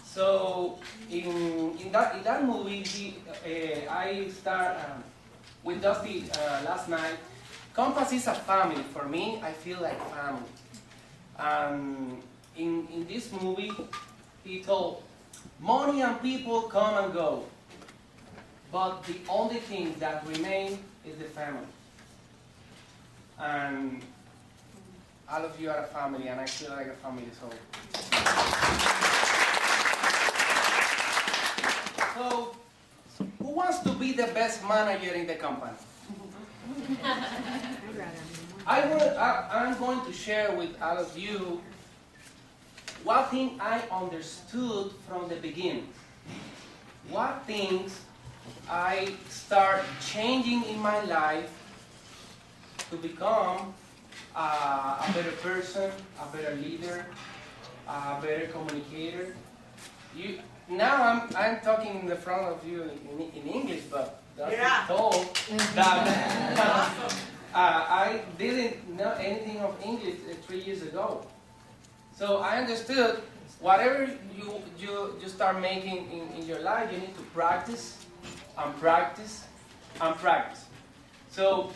So in that movie, I start with Dusty last night. Compass is a family. For me, I feel like family. In this movie, he told, money and people come and go, but the only thing that remains is the family. And all of you are a family, and I feel like a family, so who wants to be the best manager in the company? I'm going to share with all of you what thing I understood from the beginning. What things I start changing in my life to become a better person, a better leader, a better communicator. Now I'm talking in the front of you in English, but that's told that I didn't know anything of English 3 years ago. So I understood whatever you start making in your life, you need to practice and practice and practice. So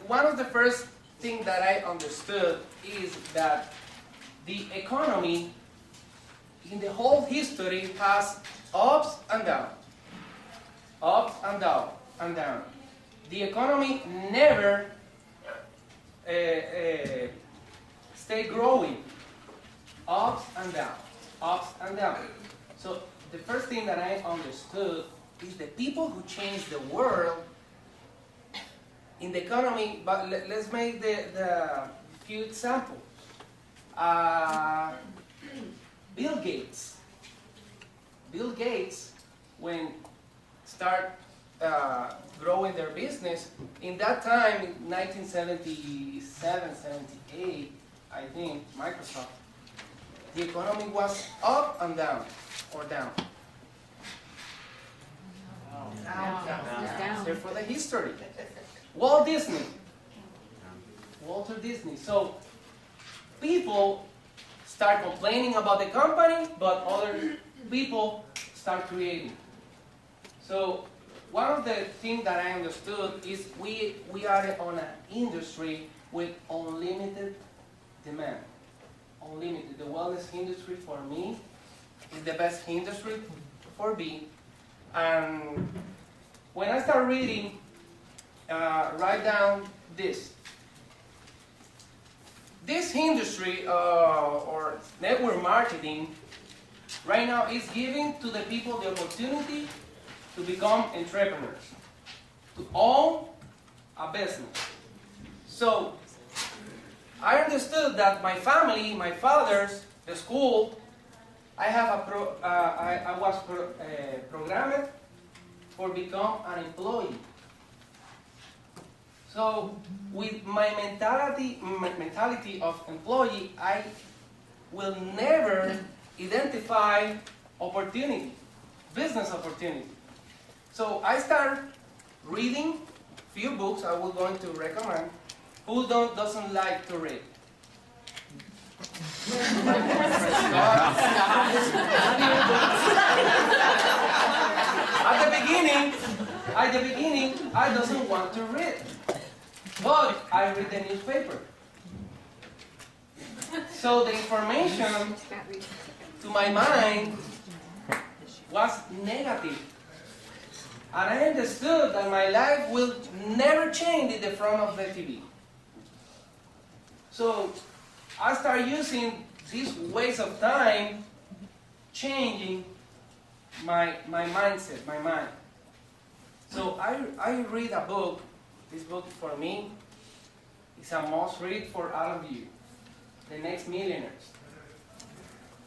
one of the first things that I understood is that the economy in the whole history has ups and downs. Ups and down and down. The economy never stay growing, ups and down, ups and down. So the first thing that I understood is the people who change the world in the economy. But let's make the few examples. Bill Gates. Bill Gates, when start growing their business, in that time, in 1977, 78, I think, Microsoft, the economy was up and down, or down. Down. Therefore the history. Walt Disney. Walter Disney. So people start complaining about the company, but other people start creating. So one of the things that I understood is we are on an industry with unlimited demand. Unlimited. The wellness industry for me is the best industry for me. And when I start reading, write down this. This industry or network marketing right now is giving to the people the opportunity to become entrepreneurs, to own a business. So I understood that my family, my father's, the school, I was programmed for become an employee. So with my mentality of employee, I will never identify opportunity, business opportunity. So I start reading few books I will going to recommend. Who doesn't like to read? At the beginning, I doesn't want to read, but I read the newspaper. So the information to my mind was negative. And I understood that my life will never change in the front of the TV. So I started using this waste of time, changing my mindset, my mind. So I read a book. This book for me is a must read for all of you. The Next Millionaires.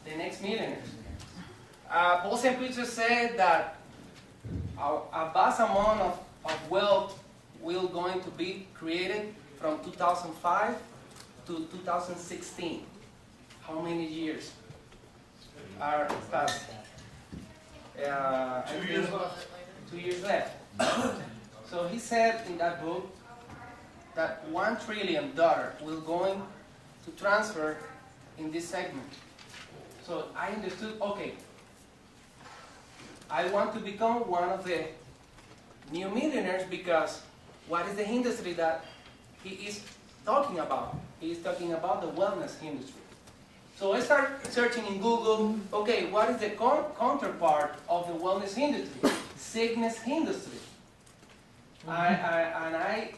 The Next Millionaires. Paul St. Peter said that a vast amount of wealth will going to be created from 2005 to 2016. How many years are past? 2 years left. 2 years left. So he said in that book that $1 trillion will going to transfer in this segment. So I understood, okay, I want to become one of the new millionaires because what is the industry that he is talking about? He is talking about the wellness industry. So I start searching in Google, okay, what is the counterpart of the wellness industry? Sickness industry. And I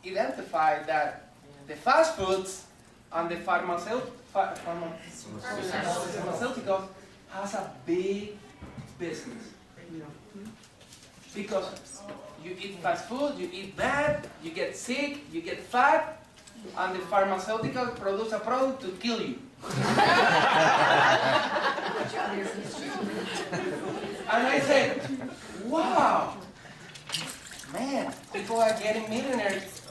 identified that the fast foods and the pharmaceuticals has a big business. Because you eat fast food, you eat bad, you get sick, you get fat, and the pharmaceutical produce a product to kill you. And I said, wow, man, people are getting millionaires,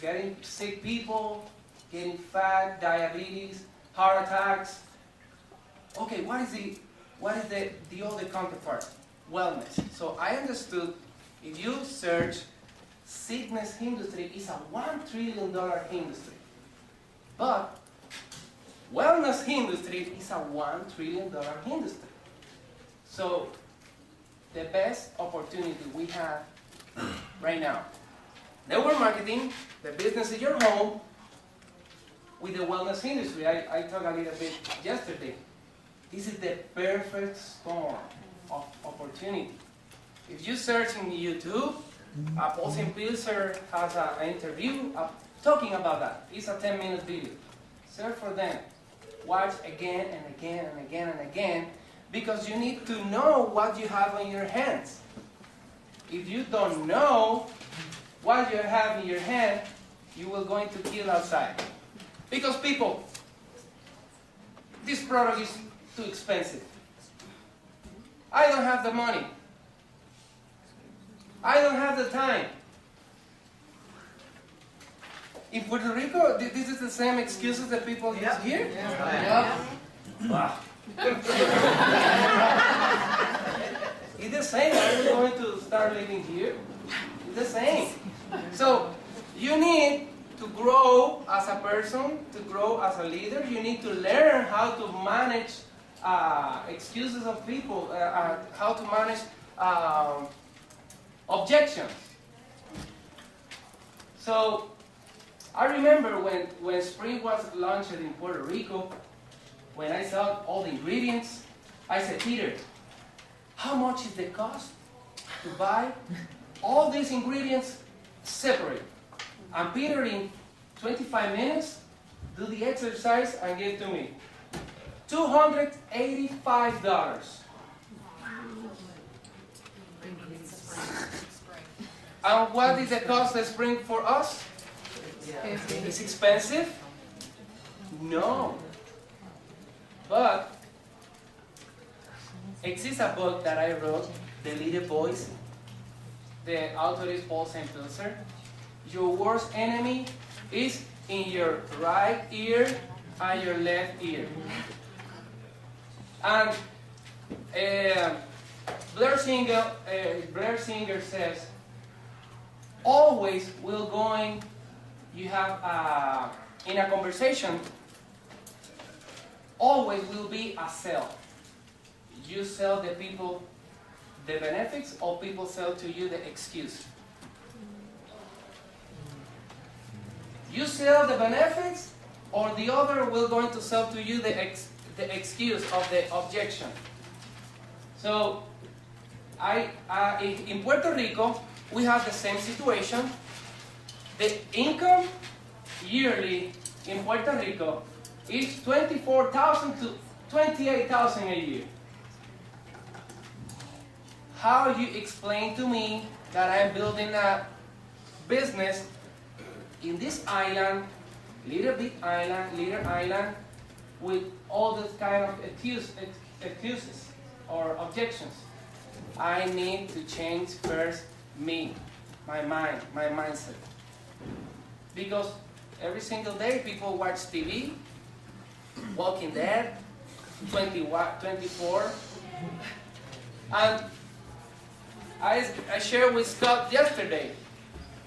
getting sick people, getting fat, diabetes, heart attacks. Okay, what is the other counterpart? Wellness. So I understood if you search sickness industry is a $1 trillion industry. But wellness industry is a $1 trillion industry. So the best opportunity we have right now, network marketing, the business in your home, with the wellness industry. I talked a little bit yesterday. This is the perfect storm of opportunity. If you search in YouTube, Paul St. Peter has an interview talking about that. It's a 10-minute video. Search for them. Watch again and again and again and again, because you need to know what you have in your hands. If you don't know what you have in your hand, you will going to kill outside. Because people, this product is too expensive. I don't have the money. I don't have the time. In Puerto Rico, this is the same excuses that people use here? Yeah. Wow. It's the same. Are you going to start living here? It's the same. So you need to grow as a person, to grow as a leader. You need to learn how to manage excuses of people, how to manage objections. So I remember when Spring was launched in Puerto Rico, when I saw all the ingredients, I said, Peter, how much is the cost to buy all these ingredients separate? And Peter, in 25 minutes, do the exercise and give to me $285. And what is the cost of Spring for us? It's expensive? No. But exists a book that I wrote, The Little Voice. The author is Paul St. Pilser. Your worst enemy is in your right ear and your left ear. And Blair Singer says, always will going, you have in a conversation, always will be a sell. You sell the people the benefits, or people sell to you the excuse. You sell the benefits, or the other will going to sell to you the excuse of the objection. So, in Puerto Rico, we have the same situation. The income yearly in Puerto Rico is $24,000 to $28,000 a year. How you explain to me that I'm building a business in this island, little island, with all this kind of excuses or objections? I need to change first me, my mind, my mindset. Because every single day people watch TV, Walking Dead, 24, and I shared with Scott yesterday.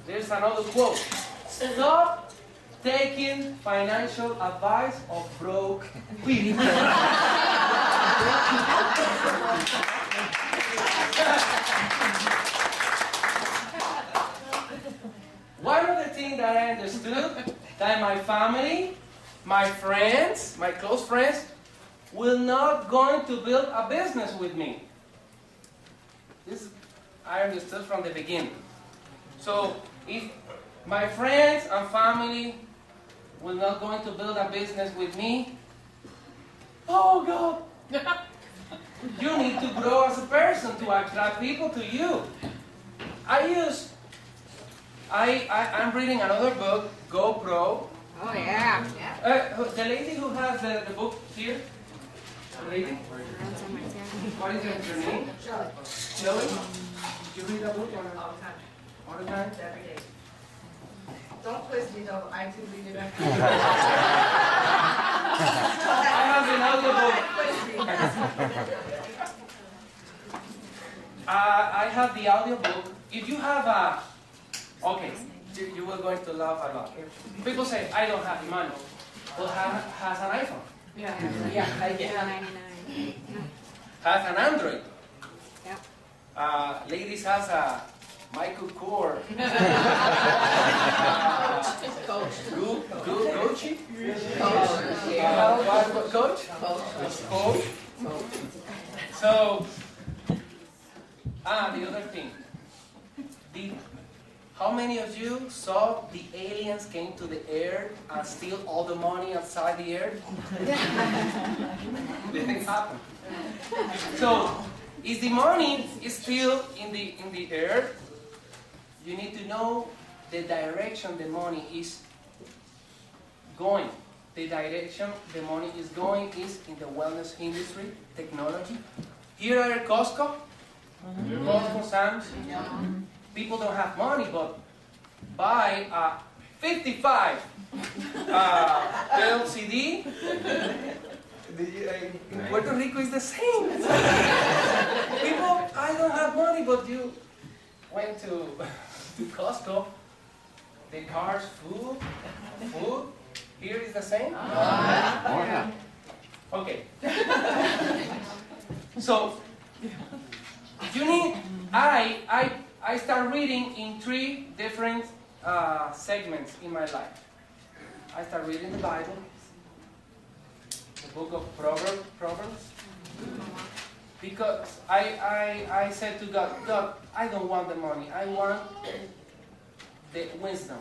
There's another quote. Stop taking financial advice of broke people. One of the things that I understood, that my family, my friends, my close friends, will not going to build a business with me. This I understood from the beginning. So if my friends and family will not going to build a business with me, oh God, you need to grow as a person to attract people to you. I'm reading another book, GoPro. Oh yeah. The lady who has the book here, the lady? What is your name? Shelley? Did you read that book? All the time. All the time? Every day. Don't quiz me though, I do read it every day. I have another book. I have the audio book. If you have a, okay, you will going to laugh a lot. People say, I don't have money. Well, has an iPhone. Yeah, I get it. Has an Android. Yep. Ladies has a Michael Kors. Coach. Gucci? Coach? Coach. So, the other thing. How many of you saw the aliens came to the earth and steal all the money outside the earth? Didn't happen. So, if the money is still in the earth, you need to know the direction the money is going. The direction the money is going is in the wellness industry, technology. Here are Costco, Costco, Sam's. People don't have money, but buy a 55 LCD. In Puerto Rico is the same. People, I don't have money, but you went to Costco the cars full. Here is the same? Yeah. Okay. So, you need, I start reading in 3 different segments in my life. I start reading the Bible, the book of Proverbs, because I said to God, God, I don't want the money, I want the wisdom.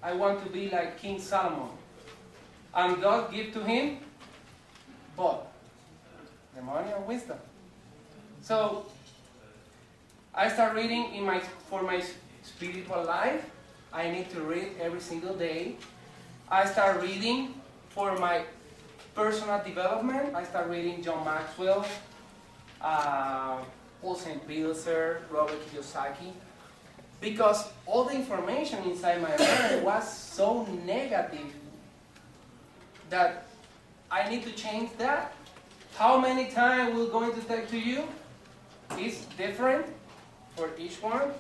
I want to be like King Solomon. And God gave to him both the money and wisdom. So I start reading for my spiritual life. I need to read every single day. I start reading for my personal development. I start reading John Maxwell, Paul St. Pilser, Robert Kiyosaki, because all the information inside my mind was so negative that I need to change that. How many times we're going to take to you is different for each one.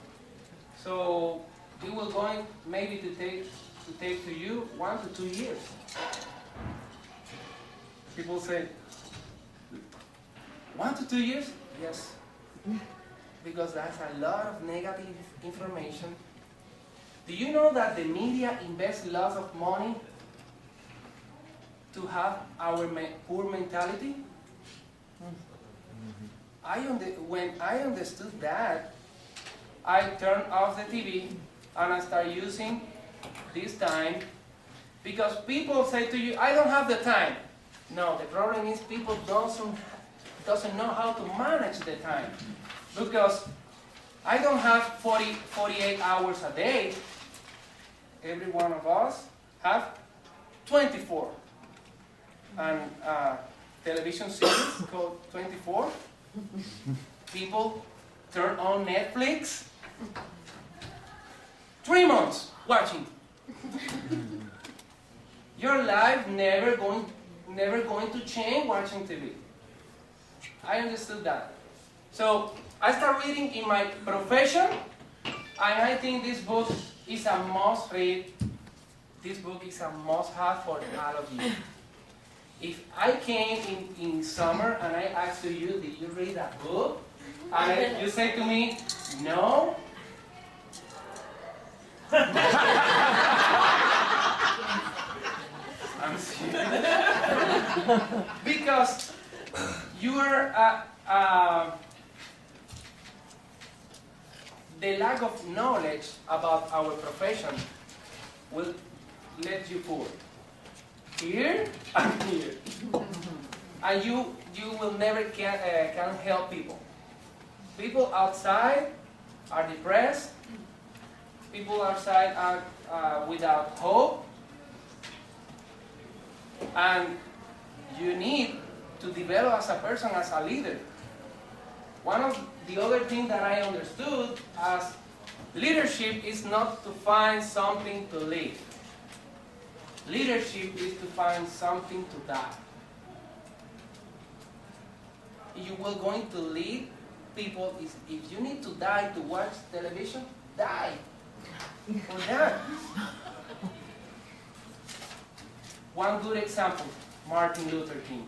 So it will going maybe to take to you 1 to 2 years. People say, 1 to 2 years? Yes. Because that's a lot of negative information. Do you know that the media invests lots of money to have our poor mentality? When I understood that, I turned off the TV and I start using this time, because people say to you, I don't have the time. No, the problem is people doesn't know how to manage the time. Because I don't have 48 hours a day. Every one of us have 24. And television series called 24. People turn on Netflix. 3 months watching. Your life never going to change watching TV. I understood that. So I start reading in my profession, and I think this book is a must read. This book is a must have for all of you. If I came in summer and I asked you, did you read a book? And you say to me, no. I'm serious. Because your the lack of knowledge about our profession will let you poor. Here and here. And you will never can help people. People outside are depressed. People outside are without hope. And you need to develop as a person, as a leader. One of the other things that I understood as leadership is not to find something to lead. Leadership is to find something to die. You will going to lead people. If you need to die to watch television, die for that. One good example, Martin Luther King.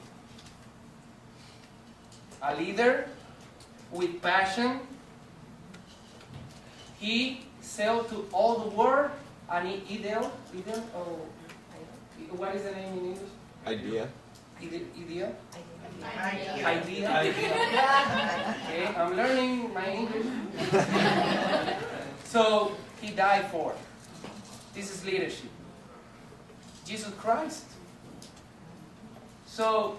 A leader with passion. He sailed to all the world, and what is the name in English? Idea. Okay, I'm learning my English. So he died for. This is leadership. Jesus Christ. So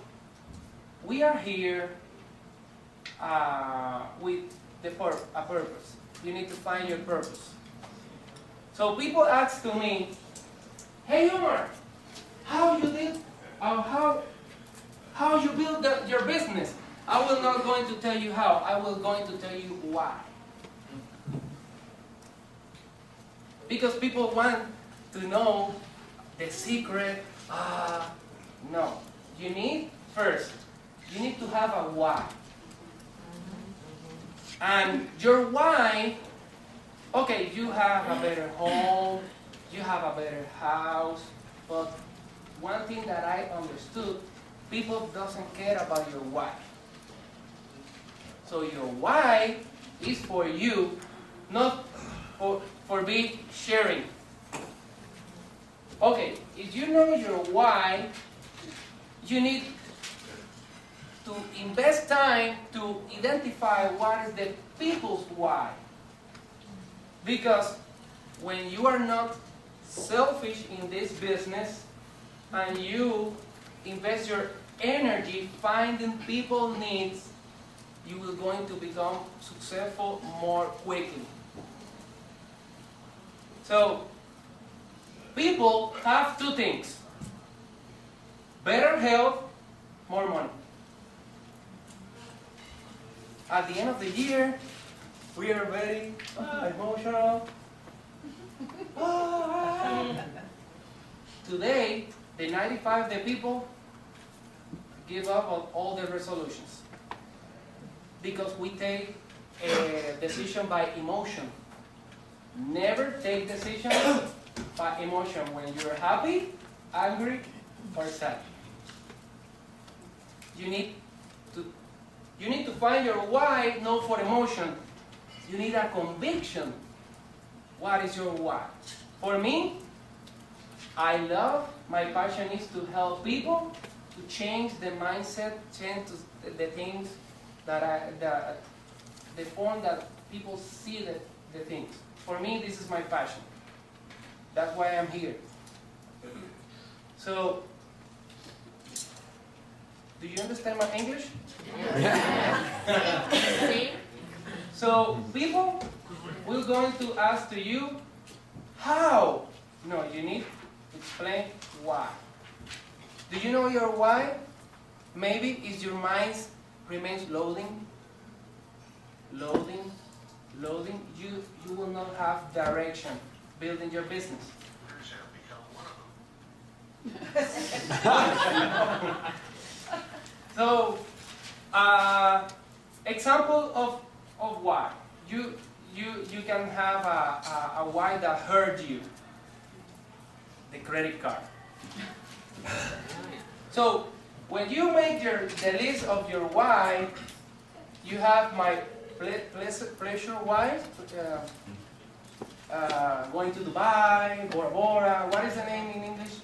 we are here with a purpose. You need to find your purpose. So people ask to me, "Hey, OMAR, how you build your business?" I will not going to tell you how. I will going to tell you why. Because people want to know the secret. No. You need to have a why. And your why okay, you have a better home, you have a better house, but one thing that I understood, people doesn't care about your why. So your why is for you, not for be sharing. Okay, if you know your why, you need to invest time to identify what is the people's why. Because when you are not selfish in this business and you invest your energy finding people's needs, you will going to become successful more quickly. So, people have two things: better health, more money. At the end of the year, we are very emotional. Today, the 95 the people give up on all the resolutions because we take a decision by emotion. Never take decisions by emotion when you're happy, angry, or sad. You need to find your why, not for emotion. You need a conviction. What is your why? For me, I love, my passion is to help people to change the mindset, change the things the form that people see the things. For me, this is my passion. That's why I'm here. So, do you understand my English? So, people will going to ask to you, how? No, you need to explain why. Do you know your why? Maybe is your mind remains loading, loading, loading. You will not have direction building your business. So, example of why. You can have a why that hurt you. The credit card. So, when you make the list of your why, you have my pleasure why. Going to Dubai, Bora Bora. What is the name in English?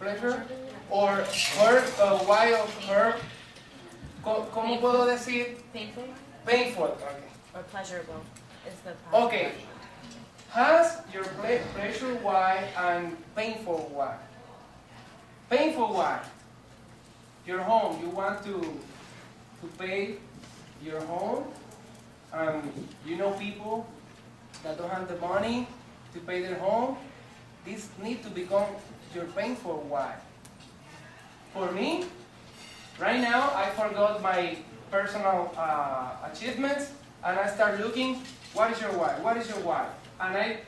Pleasure. Or hurt, why of hurt. ¿Cómo puedo decir? Painful? Painful. Okay. Or pleasurable is the Okay. Has your pleasure why and painful why. Painful why. Your home, you want to pay your home, and you know people that don't have the money to pay their home. This needs to become your painful why. For me, right now I forgot my personal achievements, and I start looking, what is your why? What is your why? And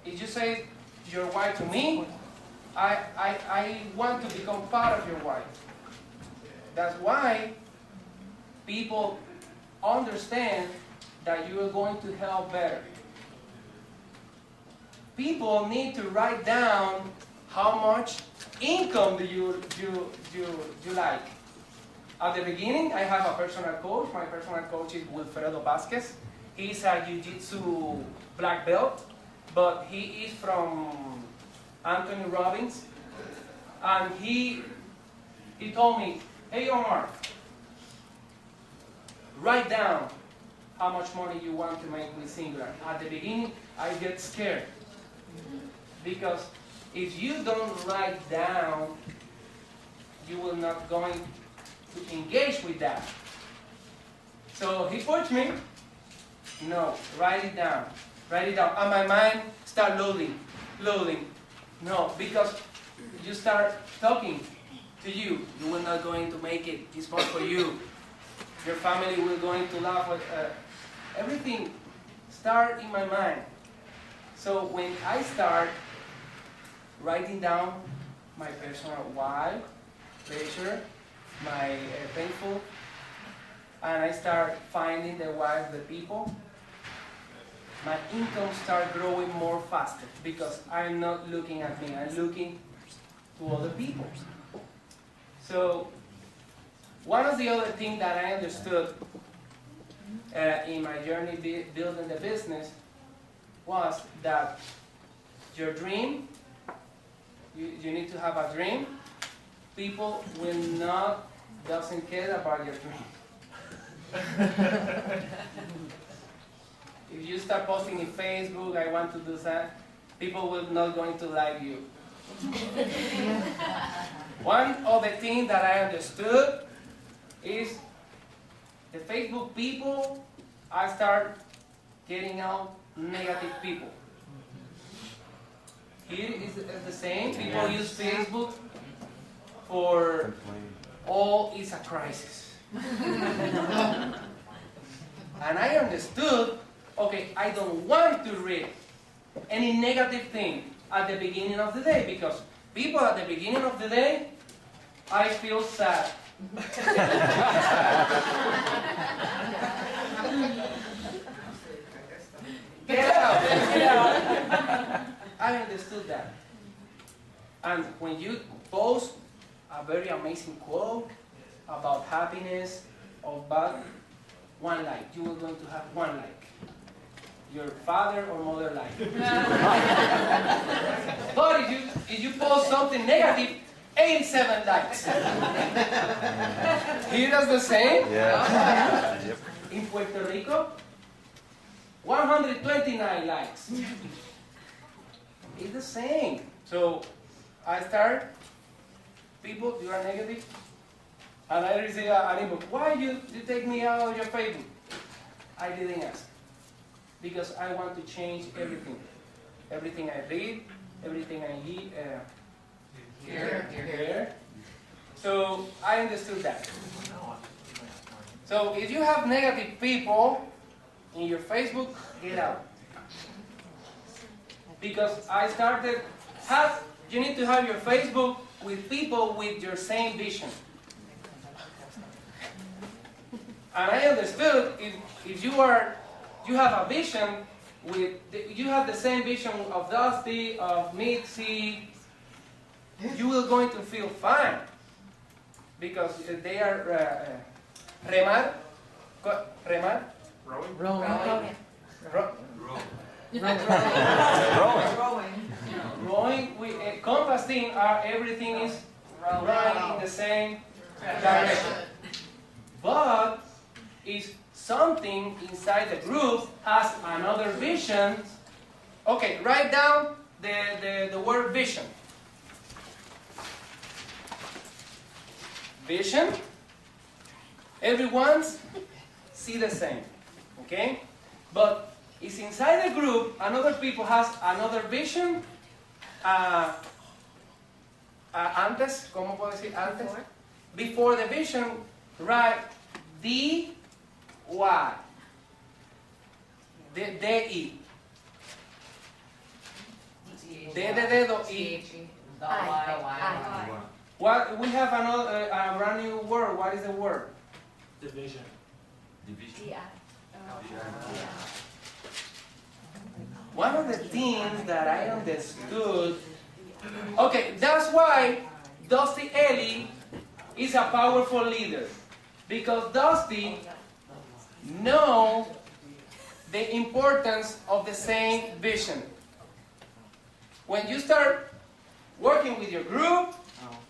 if you say your why to me, I want to become part of your why. That's why people understand that you are going to help better. People need to write down how much income do you like. At the beginning, I have a personal coach. My personal coach is Wilfredo Vasquez. He's a jiu-jitsu black belt, but he is from Anthony Robbins. And he told me, hey Omar, write down how much money you want to make with Singular. At the beginning, I get scared. Because if you don't write down, you will not going to engage with that. So he pushed me, no, write it down. Write it down. And my mind start loading. No, because you start talking to you will not going to make it. It's not for you. Your family will going to laugh at everything start in my mind. So when I start writing down my personal why, pleasure, my painful, and I start finding the why of the people, my income start growing more faster because I'm not looking at me, I'm looking to other people. So one of the other things that I understood in my journey building the business was that your dream, you need to have a dream. People will not, doesn't care about your dream. If you start posting in Facebook, I want to do that, people will not going to like you. One of the things that I understood is the Facebook people, I start getting out negative people. Here is the same. People use Facebook for all is a crisis. And I understood, okay, I don't want to read any negative thing at the beginning of the day, because people at the beginning of the day, I feel sad. Get out, get out. I understood that. And when you post a very amazing quote about happiness or about one like, you are going to have one like. Your father or mother like. But if you post something negative, 87 likes. Here is the same. Yeah. Yep. In Puerto Rico, 129 likes. It's the same. So I start, people, you are negative, and I receive an email. Why you take me out of your Facebook? I didn't ask. Because I want to change everything. Everything I read, everything I hear. So I understood that. So if you have negative people in your Facebook, get out. Because I started, you need to have your Facebook with people with your same vision. And I understood if you have a vision you have the same vision of Dusty, of Mitzi, you will going to feel fine. Because they are remar. Rowing with compassing everything is running in the same direction. But if something inside the group has another vision, okay, write down the word vision. Vision. Everyone see the same, okay? But if inside the group another people has another vision, antes, ¿cómo puedo decir antes? Before the vision, write D-Y. D-I. D de dedo, I. What, we have another a brand new word. What is the word? Division. One of the things that I understood, okay, that's why Dusty Ellie is a powerful leader. Because Dusty knows the importance of the same vision. When you start working with your group,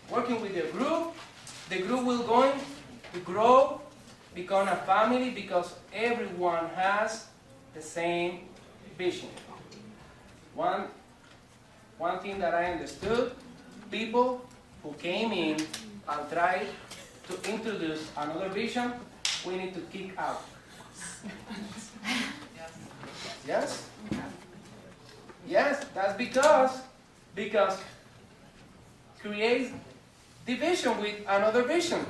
the group will going to grow, become a family, because everyone has the same vision. One thing that I understood, people who came in and tried to introduce another vision, we need to kick out. Yes? Yes, that's because creates division with another vision.